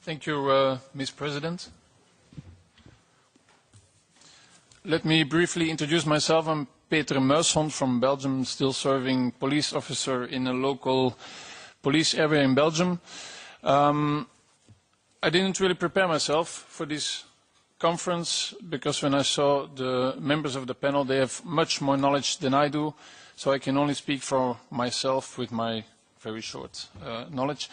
Thank you, Ms. President. Let me briefly introduce myself. I'm Peter Muyshondt from Belgium, still serving police officer in a local police area in Belgium. I didn't really prepare myself for this conference because when I saw the members of the panel, they have much more knowledge than I do, so I can only speak for myself with my very short knowledge.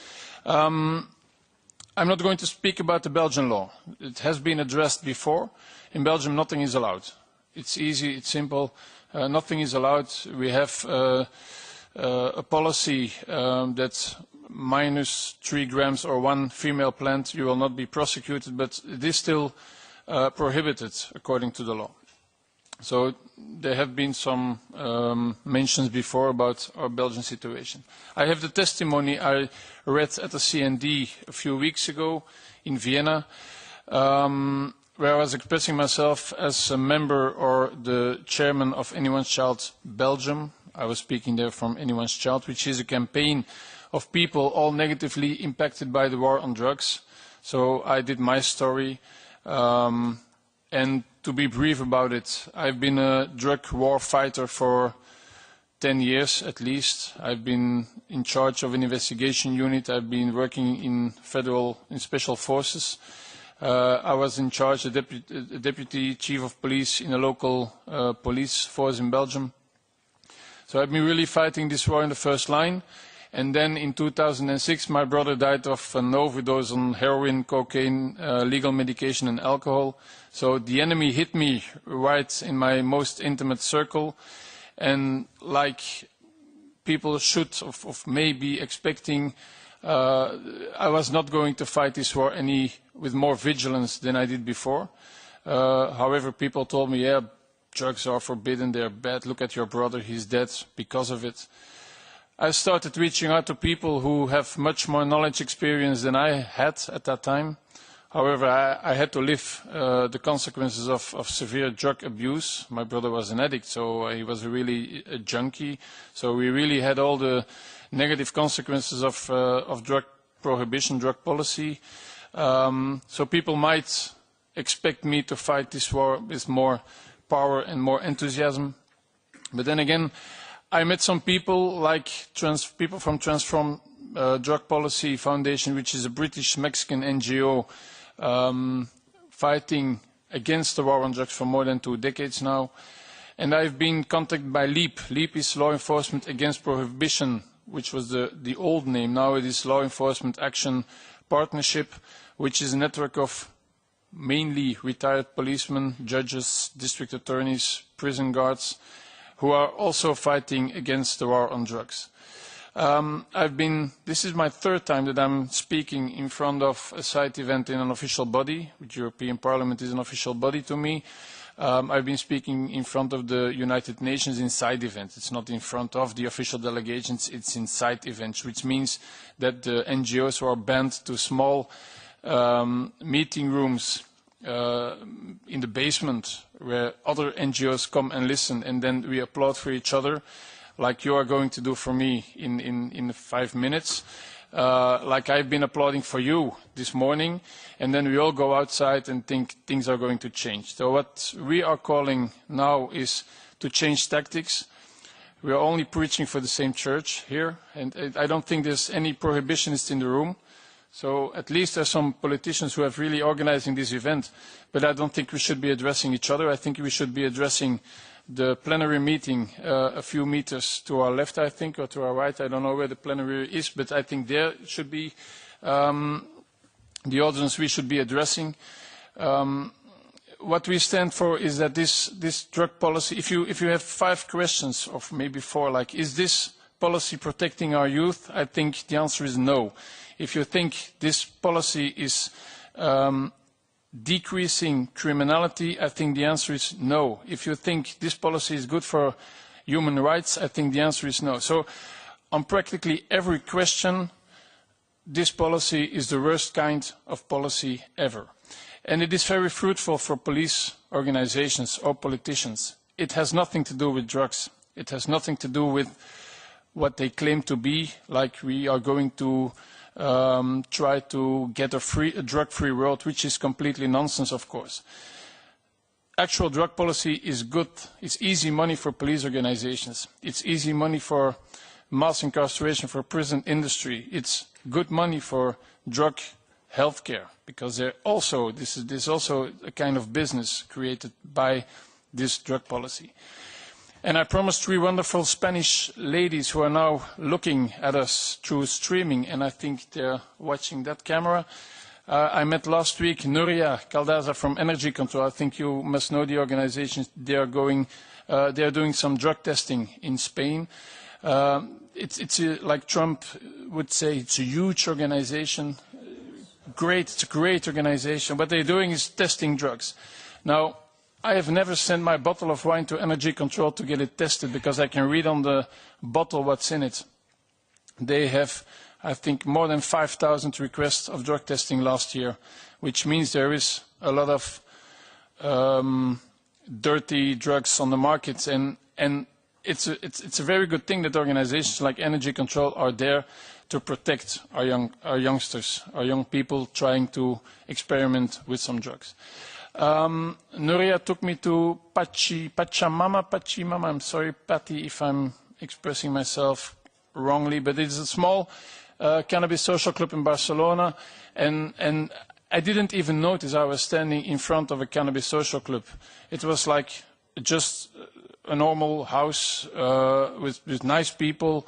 I'm not going to speak about the Belgian law. It has been addressed before. In Belgium, nothing is allowed. It's easy, it's simple. Nothing is allowed. We have a policy that -3 grams or 1 female plant, you will not be prosecuted, but it is still prohibited according to the law. So there have been some mentions before about our Belgian situation. I have the testimony I read at the CND a few weeks ago in Vienna, where I was expressing myself as a member or the chairman of Anyone's Child Belgium. I was speaking there from Anyone's Child, which is a campaign of people all negatively impacted by the war on drugs. So I did my story. And to be brief about it, I've been a drug war fighter for 10 years at least. I've been in charge of an investigation unit. I've been working in special forces. I was in charge, a deputy chief of police in a local police force in Belgium. So I've been really fighting this war in the first line. And then in 2006, my brother died of an overdose on heroin, cocaine, legal medication and alcohol. So the enemy hit me right in my most intimate circle. And like people should of maybe expecting, I was not going to fight this war with more vigilance than I did before. However, people told me, yeah, drugs are forbidden, they're bad. Look at your brother, he's dead because of it. I started reaching out to people who have much more knowledge experience than I had at that time. However, I had to live the consequences of severe drug abuse. My brother was an addict, so he was really a junkie. So we really had all the negative consequences of drug prohibition, drug policy. So people might expect me to fight this war with more power and more enthusiasm. But then again, I met some people like people from Transform Drug Policy Foundation, which is a British-Mexican NGO fighting against the war on drugs for more than 2 decades now. And I've been contacted by LEAP. LEAP is Law Enforcement Against Prohibition, which was the old name. Now it is Law Enforcement Action Partnership, which is a network of mainly retired policemen, judges, district attorneys, prison guards, who are also fighting against the war on drugs. This is my 3rd time that I'm speaking in front of a side event in an official body, which European Parliament is an official body to me. I've been speaking in front of the United Nations in side events. It's not in front of the official delegations, it's in side events, which means that the NGOs are banned to small meeting rooms in the basement where other NGOs come and listen, and then we applaud for each other like you are going to do for me in 5 minutes, like I've been applauding for you this morning, and then we all go outside and think things are going to change. So what we are calling now is to change tactics. We are only preaching for the same church here, and I don't think there's any prohibitionists in the room. So at least there are some politicians who have really organizing this event, but I don't think we should be addressing each other. I think we should be addressing the plenary meeting a few meters to our left, I think, or to our right. I don't know where the plenary is, but I think there should be the audience we should be addressing. What we stand for is that this drug policy, if you have 5 questions, or maybe 4, like, is this policy protecting our youth? I think the answer is no. If you think this policy is decreasing criminality, I think the answer is no. If you think this policy is good for human rights, I think the answer is no. So on practically every question, this policy is the worst kind of policy ever. And it is very fruitful for police organizations or politicians. It has nothing to do with drugs. It has nothing to do with what they claim to be, like we are going to try to get a drug-free world, which is completely nonsense, of course. Actual drug policy is good. It's easy money for police organizations. It's easy money for mass incarceration, for prison industry. It's good money for drug healthcare, because this is also a kind of business created by this drug policy. And I promised 3 wonderful Spanish ladies who are now looking at us through streaming, and I think they're watching that camera. I met last week Nuria Caldaza from Energy Control. I think you must know the organization. They are doing some drug testing in Spain. Like Trump would say, it's a huge organization. It's a great organization. What they're doing is testing drugs. Now, I have never sent my bottle of wine to Energy Control to get it tested, because I can read on the bottle what's in it. They have, I think, more than 5,000 requests of drug testing last year, which means there is a lot of dirty drugs on the market, and it's a very good thing that organizations like Energy Control are there to protect our youngsters, our young people trying to experiment with some drugs. Nuria took me to Pachamama, I'm sorry, Patty, if I'm expressing myself wrongly, but it's a small cannabis social club in Barcelona, and I didn't even notice I was standing in front of a cannabis social club. It was like just a normal house with nice people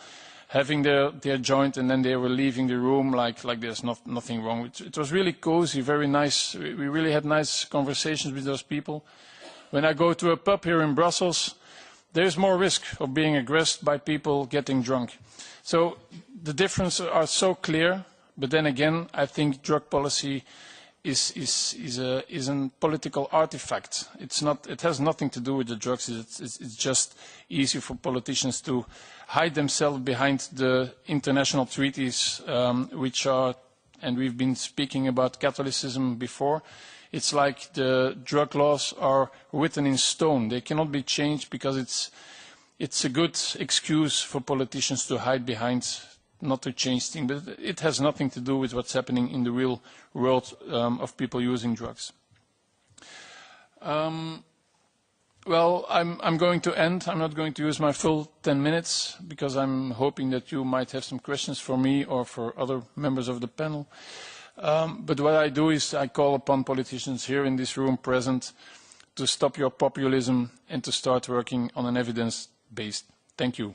having their joint, and then they were leaving the room like there's nothing wrong. It was really cozy, very nice. We really had nice conversations with those people. When I go to a pub here in Brussels, there's more risk of being aggressed by people getting drunk. So the differences are so clear, but then again, I think drug policy is a political artifact. It has nothing to do with the drugs. It's just easy for politicians to hide themselves behind the international treaties, which are, and we've been speaking about Catholicism before. It's like the drug laws are written in stone. They cannot be changed, because it's a good excuse for politicians to hide behind, not to change things. But it has nothing to do with what's happening in the real world of people using drugs. Well, I'm going to end. I'm not going to use my full 10 minutes, because I'm hoping that you might have some questions for me or for other members of the panel. But what I do is I call upon politicians here in this room present to stop your populism and to start working on an evidence-based. Thank you.